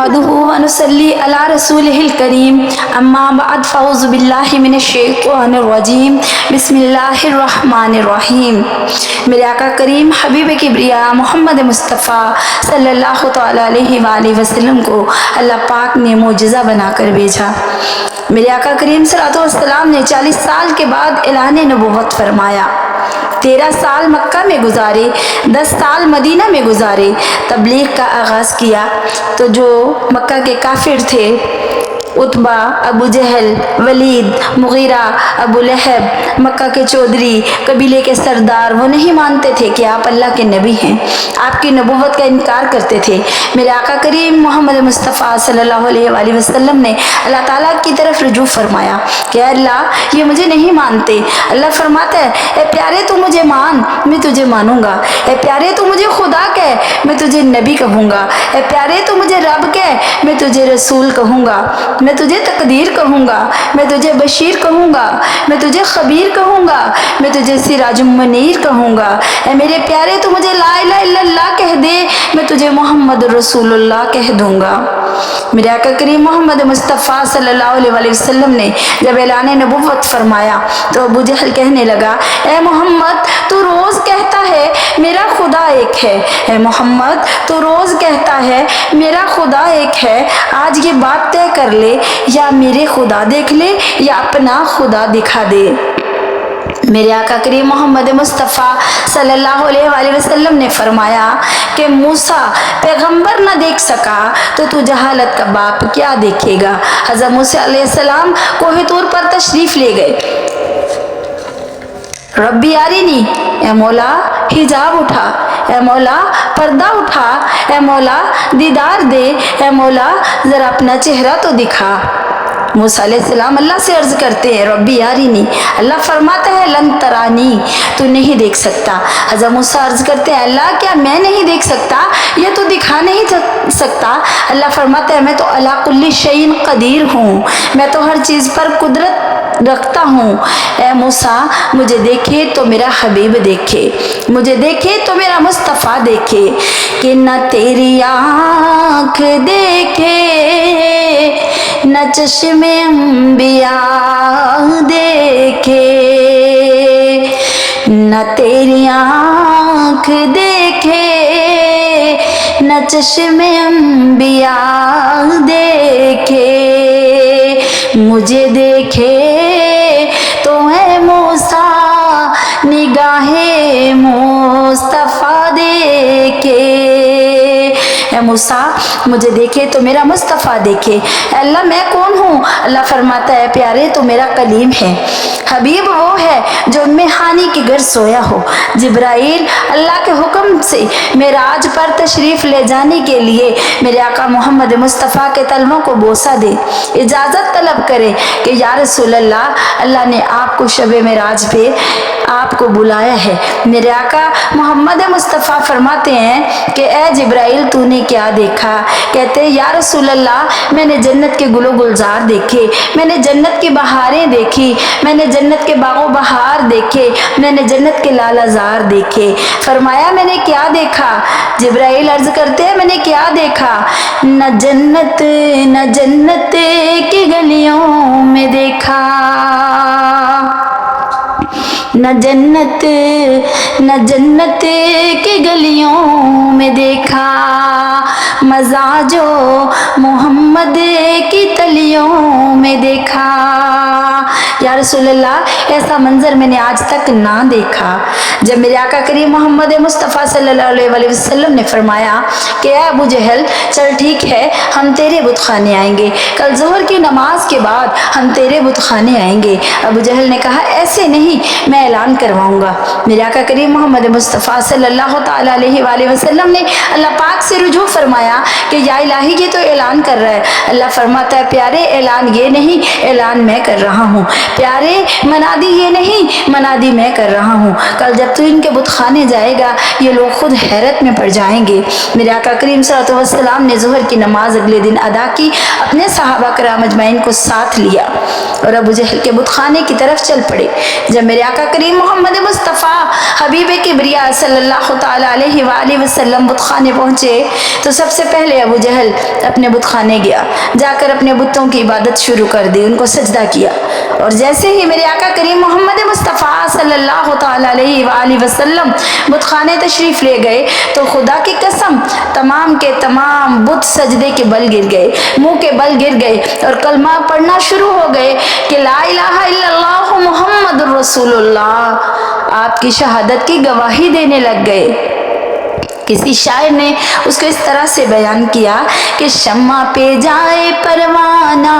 नहमदुहु व नुसल्ली अला रसूलिहिल करीम अम्मा बाद फ़ऊज़ु बिल्लाहि मिनश शैतानिर रजीम बिस्मिल्लाहिर रहमानिर रहीम। मेरे आका करीम हबीब किब्रिया मोहम्मद मुस्तफ़ा सल्लल्लाहु तआला अलैहि वसल्लम को अल्लाह पाक ने मोजज़ा बनाकर भेजा। मेरे आका करीम सल्लल्लाहु अलैहि वसल्लम ने 40 साल के बाद ऐलान नबुव्वत फरमाया। 13 साल मक्का में गुजारे, 10 साल मदीना में गुजारे, तबलीग का आगाज़ किया तो जो मक्का के काफिर थे, उतबा, अबू जहल, वलीद, मुगीरा, अबू लहब, मक्का के चौधरी, कबीले के सरदार, वो नहीं मानते थे कि आप अल्लाह के नबी हैं, आपकी नबूवत का इनकार करते थे। मेरे आका करीम मोहम्मद मुस्तफ़ा सल्लल्लाहु अलैहि वसल्लम ने अल्लाह ताला की तरफ रुजू फरमाया कि अल्लाह ये मुझे नहीं मानते। अल्लाह फरमाता है, ए प्यारे तू मुझे मान, मैं तुझे मानूंगा। ए प्यारे तू मुझे खुदा कह, मैं तुझे नबी कहूँगा। ए प्यारे तू मुझे रब कह, मैं तुझे रसूल कहूँगा। मैं तुझे तकदीर कहूँगा, मैं तुझे बशीर कहूँगा, मैं तुझे खबीर कहूँगा, मैं तुझे सिराजुम मुनीर कहूँगा। ऐ मेरे प्यारे तू मुझे ला इलाहा इल्लल्लाह कह दे, मैं तुझे मोहम्मद रसूलुल्लाह कह दूँगा। मेरे आका करीम मोहम्मद मुस्तफ़ा सल्लल्लाहु अलैहि वसल्लम ने जब ऐलान नबुव्वत फरमाया तो अबू जहल कहने लगा, ए मोहम्मद तू रोज़ कहता है मेरा खुदा एक है। ए मोहम्मद तू रोज़ कहता है मेरा खुदा एक है, आज ये बात तय कर ले, या मेरे खुदा देख ले या अपना खुदा दिखा दे। मेरे आका करीम मोहम्मद मुस्तफ़ा सल्लल्लाहु अलैहि वसल्लम ने फरमाया कि मूसा पैगंबर न देख सका तो तू जहालत का बाप क्या देखेगा। हज़रत मूसा अलैहिस्सलाम कोहे तूर पर तशरीफ़ ले गए। रब्बी आरिनी, ए मौला हिजाब उठा, ए मौला पर्दा उठा, ए मौला दीदार दे, ए मौला ज़रा अपना चेहरा तो दिखा। मूसा अलैहिस्सलाम अल्लाह से अर्ज़ करते हैं, रब्बी यारीनी। अल्लाह फरमाता है लन तरानी, तू नहीं देख सकता। हज़रत मूसा अर्ज़ करते हैं, अल्लाह क्या मैं नहीं देख सकता, ये तो दिखा नहीं सकता। अल्लाह फरमाता है मैं तो अला कुल्ली शैइन कदीर हूँ, मैं तो हर चीज़ पर कुदरत रखता हूँ। ए मूसा मुझे देखे तो मेरा हबीब देखे, मुझे देखे तो मेरा मुस्तफ़ा देखे। कि न तेरी आँख देखे न चश्मे अंबिया देखे, न तेरी आँख देखे न चश्मे अंबिया देखे, मुझे देखे तो है मूसा निगाहे मुस्तफ़ा देखे। ए मूसा मुझे देखे तो मेरा मुस्तफ़ा देखे। अल्लाह मैं कौन हूँ? अल्लाह फरमाता है प्यारे तो मेरा कलीम है, हबीब वो है जो मेहानी के घर सोया हो। जिब्राइल अल्लाह के हुक्म से मेराज पर तशरीफ़ ले जाने के लिए मेरे आका मोहम्मद मुस्तफ़ा के तलवों को बोसा दे, इजाज़त तलब करे कि या रसूल अल्लाह, अल्लाह ने आपको शब मेराज पे आपको बुलाया है। मेरे आका मोहम्मद मुस्तफ़ा फरमाते हैं कि ए जिब्राइल तूने क्या देखा? कहते हैं या रसूल अल्लाह मैंने जन्नत के गुलो गुलजार देखे, मैंने जन्नत की बहारें देखी, मैंने जन्नत के बागो बहार देखे, मैंने जन्नत के लालाजार देखे। फरमाया मैंने क्या देखा? जिब्राइल अर्ज़ करते हैं मैंने क्या देखा? न जन्नत की गलियों में देखा, न जन्नत की गलियों में देखा, मज़ा जो मोहम्मद की तलियों में देखा। या रसूल अल्लाह ऐसा मंजर मैंने आज तक ना देखा। जब मेरे आका करीम मोहम्मद मुस्तफ़ा सल्लल्लाहु अलैहि वसल्लम ने फरमाया कि ए अबू जहल चल ठीक है हम तेरे बुतखाने आएंगे, कल ज़ोहर की नमाज के बाद हम तेरे बुतखाने आएंगे। अबू जहल ने कहा ऐसे नहीं, मैं ऐलान करवाऊँगा। मेरे आका करीम मोहम्मद मुस्तफ़ा सल्लल्लाहु तआला अलैहि वसल्लम ने अल्लाह पाक से रुजू फरमाया कि या इलाही ये तो ऐलान कर रहा है। अल्लाह फरमाता है प्यारे ऐलान ये नहीं, ऐलान मैं कर रहा हूँ। प्यारे मनादी ये नहीं, मनादी मैं कर रहा हूँ। कल जब तू इनके बुतखाने जाएगा ये लोग खुद हैरत में पड़ जाएंगे। मेरे आका करीम सल्लल्लाहु अलैहि वसल्लम ने ज़ोहर की नमाज अगले दिन अदा की, अपने सहाबा कराम अजमाइन को साथ लिया और अबू जहल के बुतखाने की तरफ चल पड़े। जब मेरे आका करीम मोहम्मद मुस्तफ़ा हबीब किबरिया सल्लल्लाहु ताला अलैहि वसल्लम बुतखाने पहुँचे तो सबसे पहले अबू जहल अपने बुतखाने गया, जाकर अपने बुतों की इबादत शुरू कर दी, उनको सजदा किया। और जैसे ही मेरे आका करीम मोहम्मद मुस्तफ़ा सल्लल्लाहु ताला अलैहि वसल्लम बुतखाने तशरीफ़ ले गए तो खुदा की कसम तमाम के तमाम बुत सजदे के बल गिर गए, मुंह के बल गिर गए और कलमा पढ़ना शुरू हो गए कि ला इलाहा इल्लल्लाह मुहम्मदुर रसूलुल्लाह, आपकी शहादत की गवाही देने लग गए। किसी शायर ने उसको इस तरह से बयान किया कि शम्मा पे जाए परवाना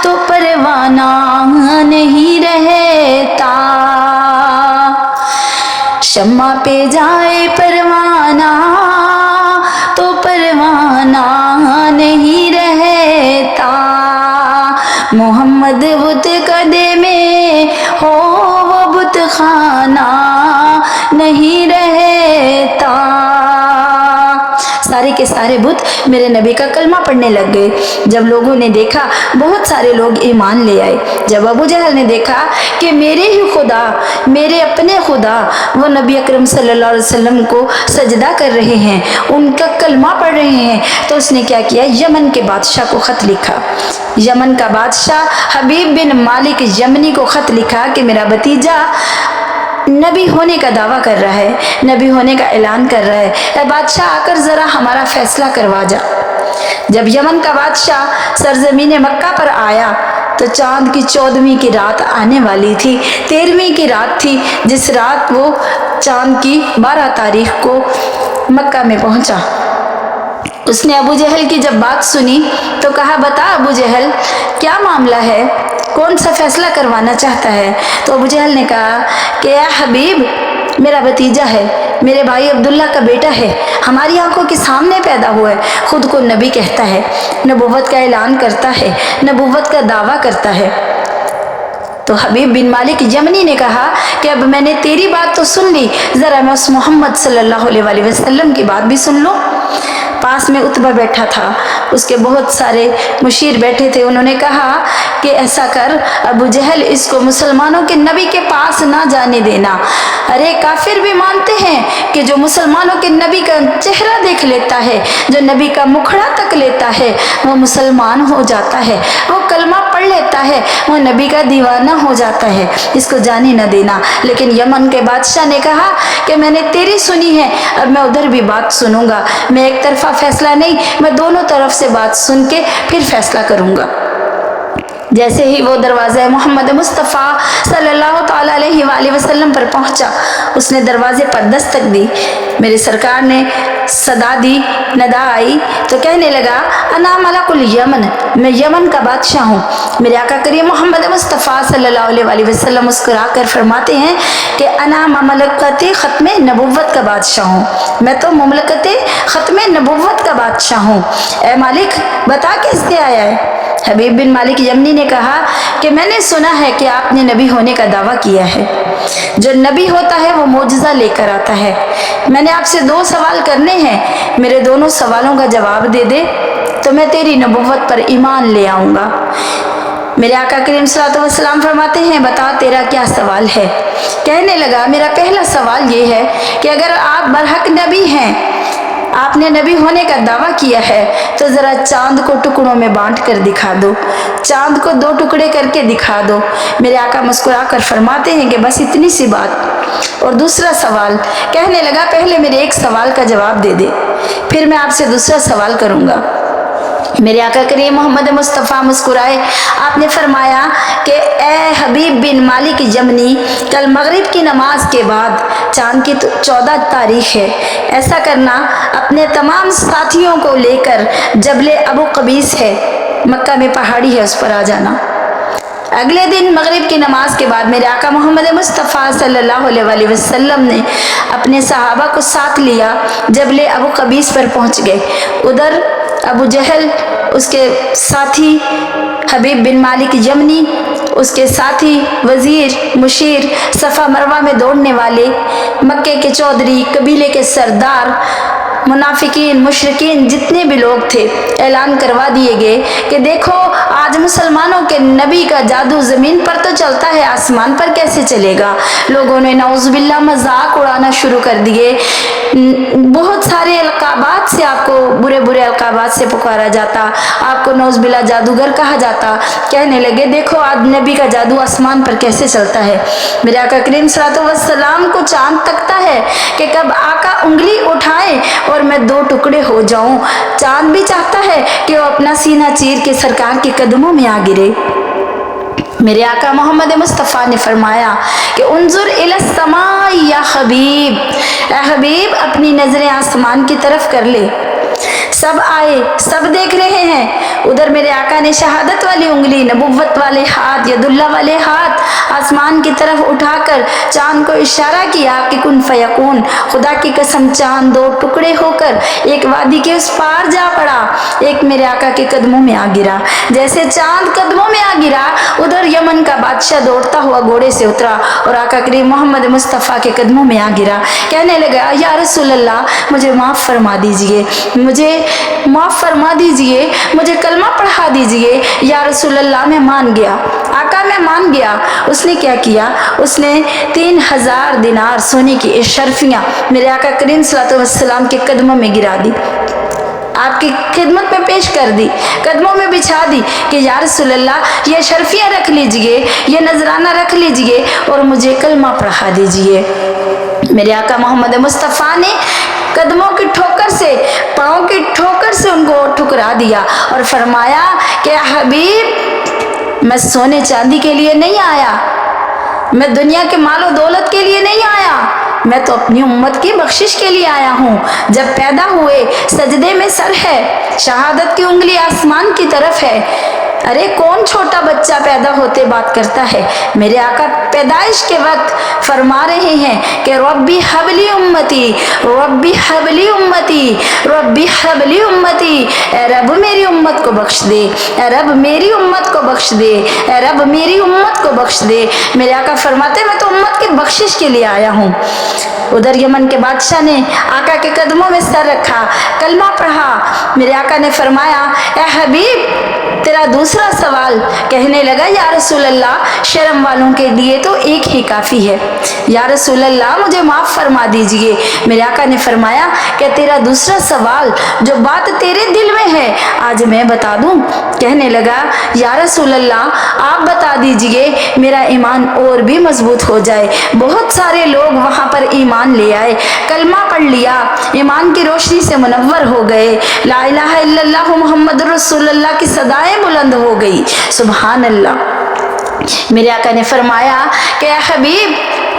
तो परवाना नहीं रहता, शम्मा पे जाए परवाना तो परवाना नहीं रहता, मोहम्मद बुत कदे में हो वो बुत खाना नहीं रहता। सारे के सारे बुत मेरे नबी का कलमा पढ़ने लग गए। जब लोगों ने देखा बहुत सारे लोग ईमान ले आए। जब अबू जहल ने देखा कि मेरे ही खुदा, मेरे अपने खुदा वो नबी अकरम सल्लल्लाहु अलैहि वसल्लम को सजदा कर रहे हैं, उनका कलमा पढ़ रहे हैं, तो उसने क्या किया, यमन के बादशाह को ख़त लिखा। यमन का बादशाह हबीब बिन मालिक यमनी को ख़त लिखा कि मेरा भतीजा नबी होने का दावा कर रहा है, नबी होने का ऐलान कर रहा है, ऐ बादशाह आकर ज़रा हमारा फैसला करवा जा। जब यमन का बादशाह सरजमीन मक्का पर आया तो चाँद की 14वीं की रात आने वाली थी, 13वीं की रात थी, जिस रात वो चाँद की 12 तारीख को मक्का में पहुंचा। उसने अबू जहल की जब बात सुनी तो कहा, बता अबू जहल क्या मामला है, कौन सा फैसला करवाना चाहता है। तो अबू जहल ने कहा कि या हबीब, मेरा भतीजा है, मेरे भाई अब्दुल्ला का बेटा है, हमारी आंखों के सामने पैदा हुआ है, खुद को नबी कहता है, नबूवत का ऐलान करता है, नबूवत का दावा करता है। तो हबीब बिन मालिक यमनी ने कहा कि अब मैंने तेरी बात तो सुन ली, ज़रा मैं उस मोहम्मद सल्लल्लाहु अलैहि वसल्लम की बात भी सुन लूँ। पास में उतबा बैठा था, उसके बहुत सारे मुशीर बैठे थे। उन्होंने कहा कि ऐसा कर अबू जहल, इसको मुसलमानों के नबी के पास ना जाने देना। अरे काफिर भी मानते हैं कि जो मुसलमानों के नबी का चेहरा देख लेता है, जो नबी का मुखड़ा तक लेता है, वो मुसलमान हो जाता है, वो कलमा पढ़ लेता है, वो नबी का दीवाना हो जाता है, इसको जाने न देना। लेकिन यमन के बादशाह ने कहा कि मैंने तेरी सुनी है, अब मैं उधर भी बात सुनूंगा, मैं एक तरफा फैसला नहीं, मैं दोनों तरफ से बात सुन के फिर फैसला करूंगा। जैसे ही वो दरवाज़े मोहम्मद मुस्तफ़ा सल्लल्लाहु ताला अलैहि वसल्लम पर पहुंचा, उसने दरवाजे पर दस्तक दी। मेरे सरकार ने सदा दी, नदा आई तो कहने लगा, अना मलकुल यमन, मैं यमन का बादशाह हूँ। मेरे आका करीम मोहम्मद मुस्तफ़ा सल्लल्लाहु अलैहि वसल्लम मुस्कुरा कर फरमाते हैं कि अना ममलकत ख़त्म नबुव्वत का बादशाह हूँ, मैं तो ममलकत ख़त्म नबुव्वत का बादशाह हूँ। ए मालिक बता किससे आया है। हबीब बिन मालिक यमनी ने कहा कि मैंने सुना है कि आपने नबी होने का दावा किया है। जो नबी होता है वो मोजज़ा लेकर आता है। मैंने आपसे 2 सवाल करने हैं, मेरे दोनों सवालों का जवाब दे दे तो मैं तेरी नबुव्वत पर ईमान ले आऊँगा। मेरे आका करीम सल्लल्लाहु अलैहि वसल्लम फरमाते हैं, बता तेरा क्या सवाल है। कहने लगा, मेरा पहला सवाल ये है कि अगर आप बरहक नबी हैं, आपने नबी होने का दावा किया है, तो ज़रा चाँद को टुकड़ों में बांट कर दिखा दो, चाँद को 2 टुकड़े करके दिखा दो। मेरे आका मुस्कुरा कर फरमाते हैं कि बस इतनी सी बात। और दूसरा सवाल, कहने लगा पहले मेरे एक सवाल का जवाब दे दे, फिर मैं आपसे दूसरा सवाल करूँगा। मेरे आका करीम मोहम्मद मुस्तफ़ा मुस्कुराए, आपने फरमाया कि ए हबीब बिन मालिक यमनी, कल मगरिब की नमाज के बाद, चाँद की 14 तारीख है, ऐसा करना अपने तमाम साथियों को लेकर जबले अबू कबीस है, मक्का में पहाड़ी है, उस पर आ जाना। अगले दिन मगरिब की नमाज के बाद मेरे आका मोहम्मद मुस्तफ़ा सल्लल्लाहु अलैहि वसल्लम ने अपने सहाबा को साथ लिया, जबले अबू कबीस पर पहुंच गए। उधर अबू जहल, उसके साथी हबीब बिन मालिक यमनी اس کے ساتھی، وزیر، مشیر، صفا مروا میں دوڑنے والے، مکے کے چودھری، قبیلے کے سردار، منافقین، مشرکین جتنے بھی لوگ تھے، اعلان کروا دیے گئے کہ دیکھو آج مسلمانوں کے نبی کا جادو زمین پر تو چلتا ہے، آسمان پر کیسے چلے گا۔ لوگوں نے نعوذ باللہ مذاق اڑانا شروع کر دیے۔ بہت سارے القابات سے آپ کو، برے برے القابات سے پکارا جاتا، آپ کو نعوذ باللہ جادوگر کہا جاتا۔ کہنے لگے دیکھو آج نبی کا جادو آسمان پر کیسے چلتا ہے۔ میرے آقا کریم صلی اللہ علیہ وسلم کو چاند تکتا ہے کہ کب آقا انگلی اٹھائے اور میں دو ٹکڑے ہو جاؤں۔ چاند بھی چاہتا ہے کہ وہ اپنا سینہ چیر کے سرکار کے قدموں میں آ گرے۔ میرے آقا محمد مصطفیٰ نے فرمایا کہ انظر الی السماء یا حبیب، اے حبیب اپنی نظریں آسمان کی طرف کر لے۔ سب آئے، سب دیکھ رہے ہیں۔ ادھر میرے آقا نے شہادت والی انگلی، نبوت والے ہاتھ، ید اللہ والے ہاتھ آسمان کی طرف اٹھا کر چاند کو اشارہ کیا کہ کن فیکون۔ خدا کی قسم چاند دو ٹکڑے ہو کر ایک وادی کے اس پار جا پڑا، ایک میرے آقا کے قدموں میں آ گرا۔ جیسے چاند قدموں میں آ گرا، ادھر یمن کا بادشاہ دوڑتا ہوا گھوڑے سے اترا اور آقا کریم محمد مصطفیٰ کے قدموں میں آ گرا۔ کہنے لگا یا رسول اللہ مجھے معاف فرما دیجئے، مجھے معاف فرما دیجئے، مجھے کلمہ پڑھا دیجئے۔ یا رسول اللہ میں مان گیا، آقا میں مان گیا۔ اس نے کیا کیا؟ اس نے 3000 دینار سونے کی اشرفیاں میرے آقا کریم صلی اللہ علیہ وسلم کے قدموں میں گرا دی، آپ کی خدمت میں پیش کر دی، قدموں میں بچھا دی کہ یا رسول اللہ یہ شرفیاں رکھ لیجئے، یہ نذرانہ رکھ لیجئے اور مجھے کلمہ پڑھا دیجئے۔ میرے آقا محمد مصطفیٰ نے قدموں کی ٹھوکر سے، پاؤں کی ٹھوکر سے ان کو ٹھکرا دیا اور فرمایا کہ حبیب میں سونے چاندی کے لیے نہیں آیا، میں دنیا کے مال و دولت کے لیے نہیں آیا، میں تو اپنی امت کی بخشش کے لیے آیا ہوں۔ جب پیدا ہوئے سجدے میں سر ہے، شہادت کی انگلی آسمان کی طرف ہے۔ ارے کون چھوٹا بچہ پیدا ہوتے بات کرتا ہے؟ میرے آقا پیدائش کے وقت فرما رہے ہیں کہ ربی حبلی امتی، ربی حبلی امتی، ربی حبلی امتی، اے رب میری امت کو بخش دے، اے رب میری امت کو بخش دے، اے رب میری امت کو بخش دے۔ میرے آقا فرماتے میں تو امت کی بخشش کے لیے آیا ہوں۔ ادھر یمن کے بادشاہ نے آقا کے قدموں میں سر رکھا، کلمہ پڑھا۔ میرے آقا نے فرمایا اے حبیب تیرا دوسرا سوال۔ کہنے لگا یا رسول اللہ شرم والوں کے لیے تو ایک ہی کافی ہے، یا رسول اللہ مجھے معاف فرما دیجئے۔ میرے آقا نے فرمایا کہ تیرا دوسرا سوال جو بات تیرے دل میں ہے آج میں بتا دوں۔ کہنے لگا یا رسول اللہ آپ بتا دیجئے، میرا ایمان اور بھی مضبوط ہو جائے۔ بہت سارے لوگ وہاں پر ایمان لے آئے، کلمہ پڑھ لیا، ایمان کی روشنی سے منور ہو گئے، لا الہ الا اللہ محمد رسول اللہ کی صدائیں بلند ہو گئی۔ سبحان اللہ۔ میرے آقا نے فرمایا کہ اے حبیب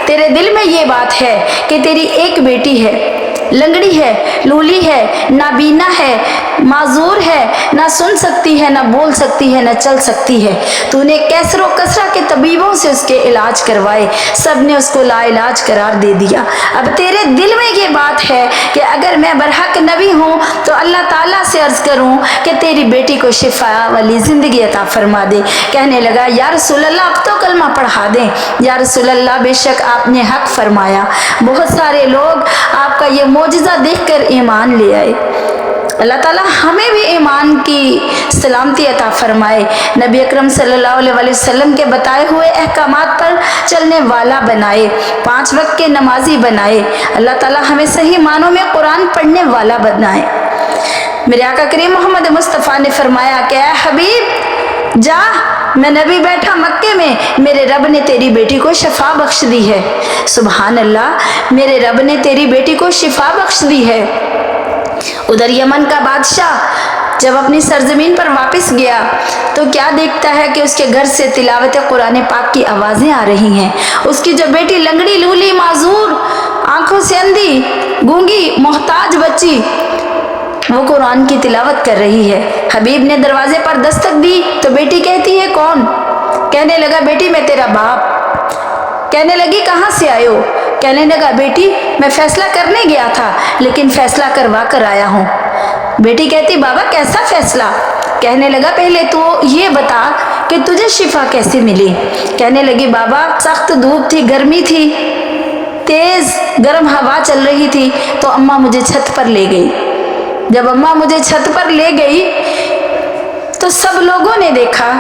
تیرے دل میں یہ بات ہے کہ تیری ایک بیٹی ہے، لنگڑی ہے، لولی ہے، نابینا ہے، معذور ہے، نہ سن سکتی ہے، نہ بول سکتی ہے، نہ چل سکتی ہے۔ تو نے کیسر و کسرہ کے طبیبوں سے اس کے علاج کروائے، سب نے اس کو لا علاج قرار دے دیا۔ اب تیرے دل میں یہ بات ہے کہ اگر میں برحق نبی ہوں تو اللہ تعالیٰ سے عرض کروں کہ تیری بیٹی کو شفا والی زندگی عطا فرما دے۔ کہنے لگا یا رسول اللہ اب تو کلمہ پڑھا دیں۔ یا رسول اللہ بے شک آپ نے حق فرمایا۔ بہت سارے لوگ آپ کا یہ معجزہ دیکھ کر ایمان لے آئے۔ اللہ تعالیٰ ہمیں بھی ایمان کی سلامتی عطا فرمائے، نبی اکرم صلی اللہ علیہ وسلم کے بتائے ہوئے احکامات پر چلنے والا بنائے، 5 وقت کے نمازی بنائے۔ اللہ تعالیٰ ہمیں صحیح معنوں میں قرآن پڑھنے والا بنائے۔ میرے آقا کریم محمد مصطفیٰ نے فرمایا کہ اے حبیب جا، میں نبی بیٹھا مکے میں، میرے رب نے تیری بیٹی کو شفا بخش دی ہے۔ سبحان اللہ، میرے رب نے تیری بیٹی کو شفا بخش دی ہے۔ ادھر یمن کا بادشاہ جب اپنی سرزمین پر واپس گیا تو کیا دیکھتا ہے کہ اس کے گھر سے تلاوت قرآن پاک کی آوازیں آ رہی ہیں۔ اس کی جو بیٹی لنگڑی لولی معذور، آنکھوں سے اندھی، گونگی، محتاج بچی، وہ قرآن کی تلاوت کر رہی ہے۔ حبیب نے دروازے پر دستک دی تو بیٹی کہتی ہے کون؟ کہنے لگا بیٹی میں تیرا باپ۔ کہنے لگی کہاں سے آئے ہو؟ کہنے لگا بیٹی میں فیصلہ کرنے گیا تھا لیکن فیصلہ کروا کر آیا ہوں۔ بیٹی کہتی بابا کیسا فیصلہ؟ کہنے لگا پہلے تو یہ بتا کہ تجھے شفا کیسے ملی؟ کہنے لگی بابا سخت دھوپ تھی، گرمی تھی، تیز گرم ہوا چل رہی تھی، تو اماں مجھے چھت پر لے گئی۔ جب اماں مجھے چھت پر لے گئی تو سب لوگوں نے دیکھا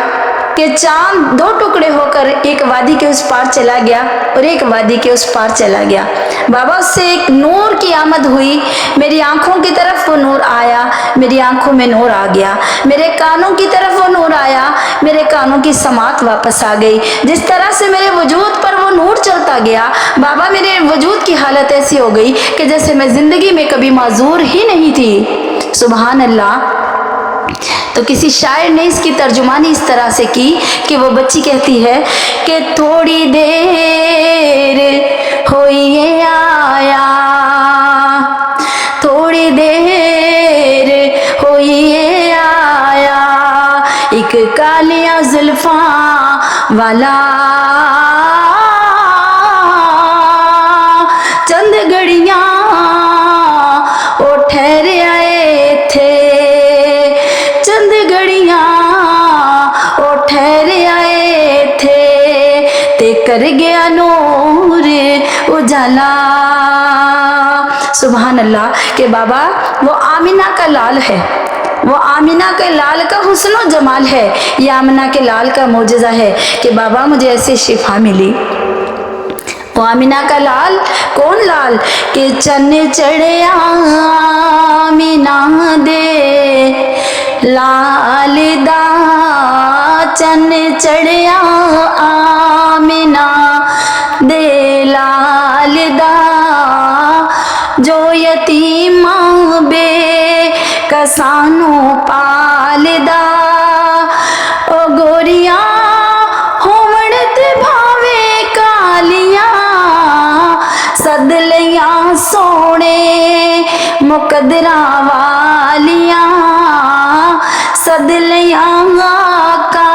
کہ چاند دو ٹکڑے ہو کر ایک وادی کے اس پار چلا گیا اور ایک وادی کے اس پار چلا گیا۔ بابا اس سے ایک نور کی آمد ہوئی، میری آنکھوں کی طرف وہ نور آیا، میری آنکھوں میں نور آ گیا، میرے کانوں کی طرف وہ نور آیا، میرے کانوں کی سماعت واپس آ گئی۔ جس طرح سے میرے وجود پر وہ نور چلتا گیا، بابا میرے وجود کی حالت ایسی ہو گئی کہ جیسے میں زندگی میں کبھی معذور ہی نہیں تھی۔ سبحان اللہ۔ تو کسی شاعر نے اس کی ترجمانی اس طرح سے کی کہ وہ بچی کہتی ہے کہ تھوڑی دیر ہوئی آیا، تھوڑی دیر ہوئی آیا، ایک کالیاں زلفاں والا، چند گھڑیاں وہ ٹھہر آئے تھے، چند گھڑیاں وہ ٹھہر آئے تھے، تے کر گیا نور اجالا۔ سبحان اللہ کہ بابا وہ آمینہ کا لال ہے، وہ آمینہ کے لال کا حسن و جمال ہے، یہ آمینہ کے لال کا معجزہ ہے کہ بابا مجھے ایسے شفا ملی۔ وہ آمینہ کا لال کون لال کہ چن چڑھیا آمینہ دے لال دا، چن چڑھیا آمینہ دے لال دا، جو یتیماں بے کسانوں پالدا، او گوریاں ہومڑت بھاوے کالیاں، سد لیاں سونے مقدراں والیاں، سد لیاں آقا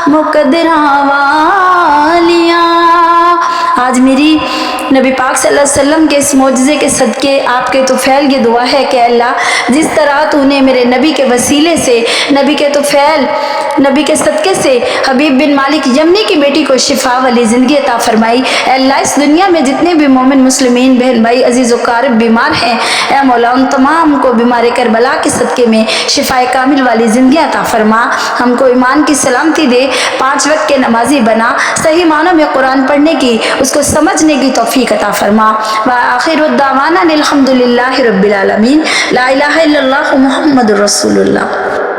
مقدراں والیاں۔ آج میری نبی پاک صلی اللہ علیہ وسلم کے اس معجزے کے صدقے آپ کے طفیل یہ دعا ہے کہ اللہ جس طرح تو نے میرے نبی کے وسیلے سے، نبی کے طفیل، نبی کے صدقے سے حبیب بن مالک یمنی کی بیٹی کو شفا والی زندگی عطا فرمائی، اے اللہ اس دنیا میں جتنے بھی مومن مسلمین بہن بھائی عزیز و قارب بیمار ہیں، اے مولا ان تمام کو بیمار کربلا کے صدقے میں شفا کامل والی زندگی عطا فرما، ہم کو ایمان کی سلامتی دے، 5 وقت کے نمازی بنا، صحیح معنوں میں قرآن پڑھنے کی، اس کو سمجھنے کی توفیق عطا فرما۔ وآخر الدعوانا الحمدللہ رب العالمین، لا الہ الا اللہ محمد رسول اللہ۔